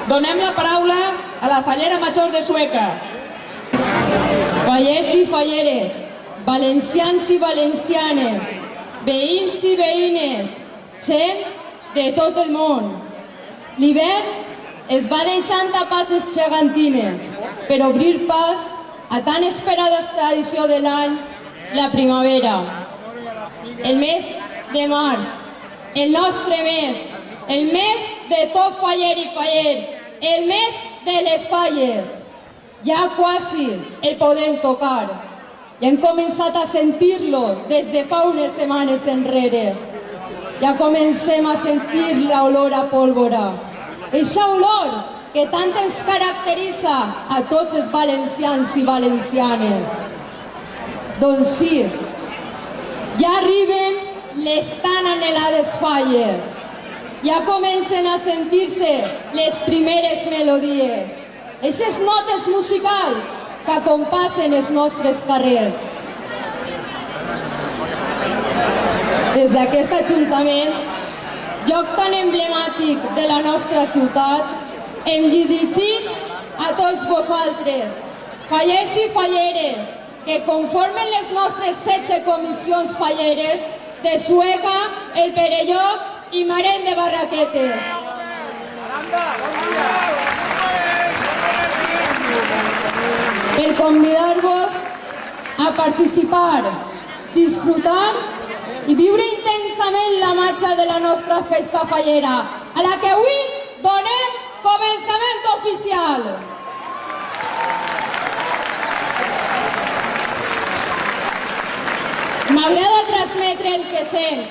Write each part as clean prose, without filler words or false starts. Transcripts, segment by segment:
Donem la paraula a la fallera major de Sueca. Fallers i falleres, valencians i valencianes, veïns i veïnes, gent de tot el món. L'hivern es va deixant a passes gegantines per obrir pas a tan esperada tradició de l'any, la primavera. El mes de març, el nostre mes, el mes de tot faller i faller, el mes de les falles. Ja quasi el podem tocar. Ja hem començat a sentir-lo des de fa unes setmanes enrere. Ja comencem a sentir l'olor a pólvora. Eixa olor que tant ens caracteritza a tots els valencians i valencianes. Doncs sí, ja arriben les tan anhelades falles. Ja comencen a sentir-se les primeres melodies. Eixes notes musicals que acompassen els nostres carrers. Des d'aquest Ajuntament, lloc tan emblemàtic de la nostra ciutat, em dirigís a tots vosaltres, fallers i falleres, que conformen les nostres 16 comissions falleres de Sueca, el Perelló i Marenc de Barraquetes. Per convidar-vos a participar, disfrutar i viure intensament la marxa de la nostra festa fallera, a la que avui donem començament oficial. M'agrada transmetre el que sent,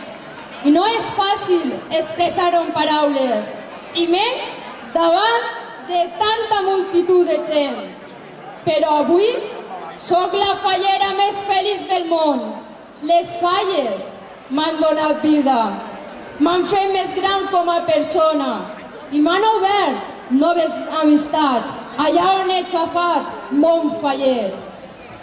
i no és fàcil expressar-ho en paraules, i menys davant de tanta multitud de gent. Però avui sóc la fallera més feliç del món. Les falles m'han donat vida, m'han fet més gran com a persona i m'han obert noves amistats allà on he xafat món faller.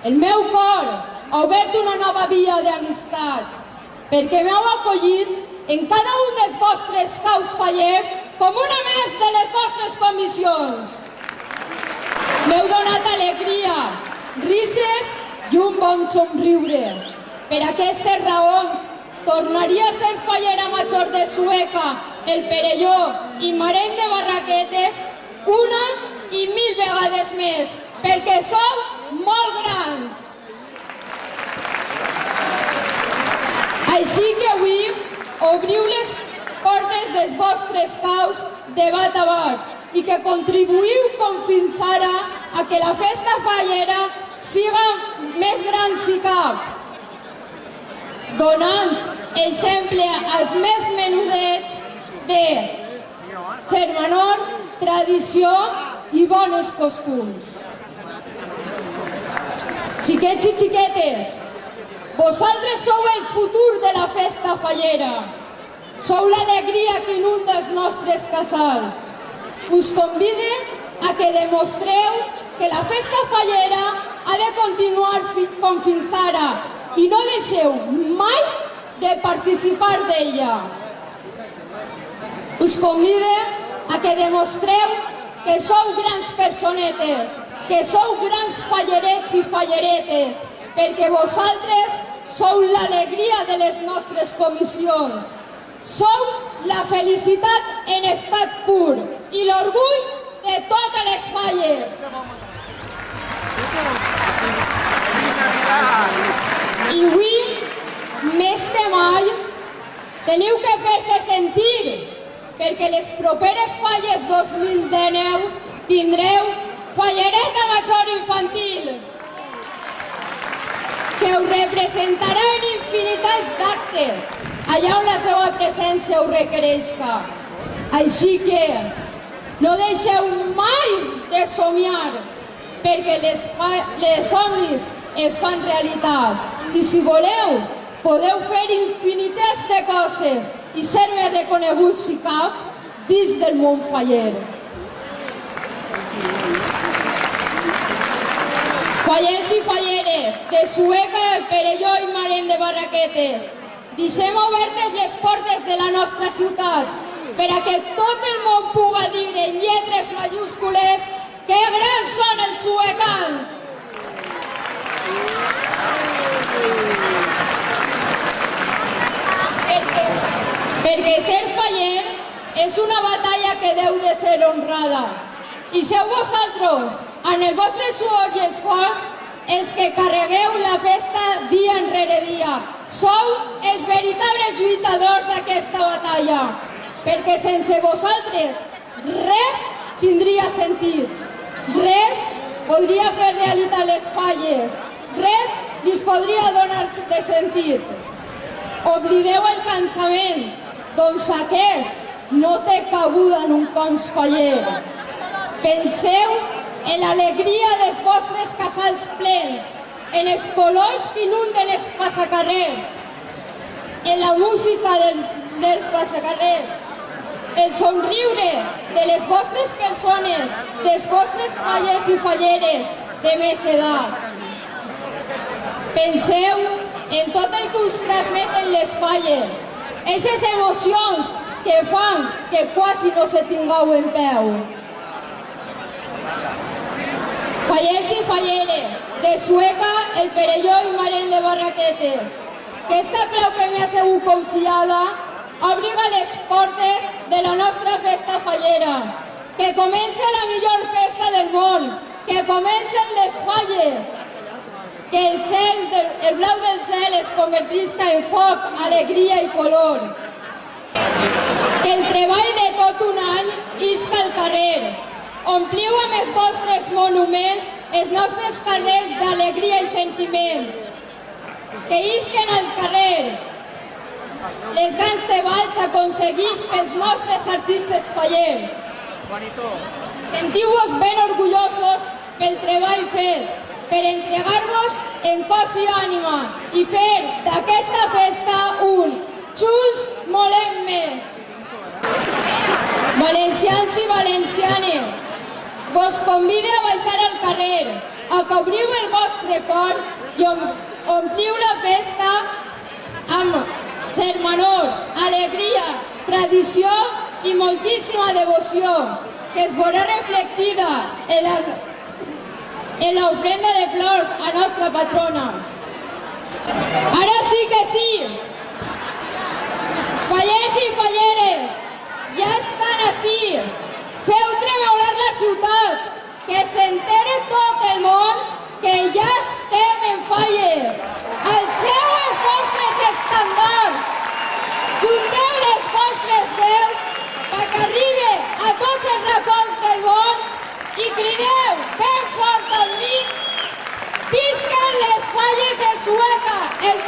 El meu cor ha obert una nova via d'amistats perquè m'heu acollit en cada un dels vostres caus fallers com una més de les vostres comissions. M'heu donat alegria, rises i un bon somriure. Per aquestes raons, tornaria a ser fallera major de Sueca, el Perelló i Marenc de Barraquetes una i 1000 vegades més, perquè sou molt grans. Així que avui obriu les portes dels vostres caus de bat a bat i que contribuïu com fins ara a que la festa fallera siga més gran si cap, donant exemple als més menudets de germanor, tradició i bons costums. Xiquets i xiquetes, vosaltres sou el futur de la festa fallera. Sou l'alegria que inunda els nostres casals. Us convide a que demostreu que la festa fallera ha de continuar com fins ara i no deixeu mai de participar d'ella. Us convide a que demostreu que sou grans personetes, que sou grans fallerets i falleretes, perquè vosaltres sou l'alegria de les nostres comissions. Sou la felicitat en estat pur i l'orgull de totes les falles. I avui, més que mai, teniu que fer-se sentir, perquè les properes falles 2019 tindreu fallereta major infantil, que us representarà en infinitats d'actes, allà on la seva presència ho requereixca. Així que no deixeu mai de somiar, perquè les somnis es fan realitat. I si voleu, podeu fer infinitats de coses i ser-me reconeguts si cap dins del món faller. Fallers i falleres de Sueca, el Perelló i Marenc de Barraquetes, deixem obertes les portes de la nostra ciutat per a que tot el món puga dir en lletres són els suecans? Perquè ser faller és una batalla que deu de ser honrada. I sou vosaltres, en el vostre suor i esforç, els que carregueu la festa dia enrere dia. Sou els veritables lluitadors d'aquesta batalla, perquè sense vosaltres res tindria sentit. Res podria fer realitat les falles. Res li podria donar de sentit. Oblideu el cansament, doncs aquest no té cabuda en un cons faller. Penseu en l'alegria dels vostres casals plens, en els colors que inunden els passacarrers, en la música dels passacarrers, el somriure de les vostres persones, dels vostres fallers i falleres de més edat. Penseu en tot el que us transmeten les falles, aquestes emocions que fan que quasi no se tingueu en peu. Fallers i falleres, de Sueca, el Perelló i Marén de Barraquetes, que esta clau que m'ha sigut confiada obriga les portes de la nostra festa fallera, que comença la millor festa del món, que comencen les falles, que el blau del cel es convertisca en foc, alegria i color. Que el treball de tot un any isca al carrer. Ompliu amb els vostres monuments els nostres carrers d'alegria i sentiment. Que isquen al carrer les grans treballs aconseguits pels nostres artistes fallers. Sentiu-vos ben orgullosos pel treball fet, per entregar-vos en cos i ànima i fer d'aquesta festa un Junts molem més. Valencians i valencianes, vos convide a baixar al carrer, a que obriu el vostre cor i ompliu la festa amb germanor, alegria, tradició i moltíssima devoció, que es veurà reflectida en l'ofrenda de flors a nostra patrona. Ara sí que sí! Fallers i falleres, ja estan ací! Feu tremolar la ciutat, que s'entere tot el món que ja estem en falles. Alceu els vostres estandards, junteu les vostres veus perquè arribi a tots els racons del món i crideu ben fort al mig: visquen les falles de Sueca, el